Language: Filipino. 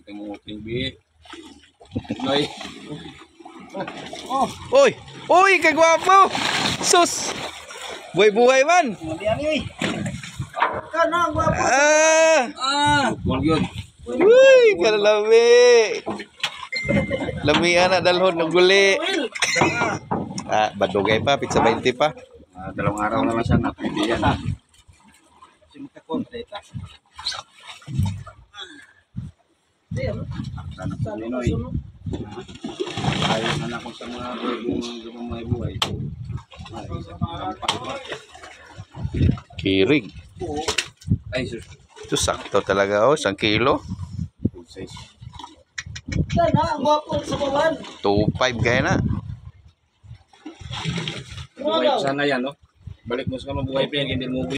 kamuting bi. Noy. Oh, Uy! Uy! Kagwapo! Sus! Buhay-buhay man! mali ani uy. Kana gwapo. Kung yun. Uy! Kalalami! Lami na dalhon ng guli. Badugay pa. Pizza 20 pa. Dalawang araw naman siya napibiyan. Simutakon data. Anak sa Ninoy. Ayaw na ako sa mga buhay. Kirig. Ay, sus. Ito sakto talaga. 1 kilo. Kana gwapo sa bawan. 2.5 kaya na. Buhay sana yan, no? Balik mo sa mga buhay pa yan, hindi mo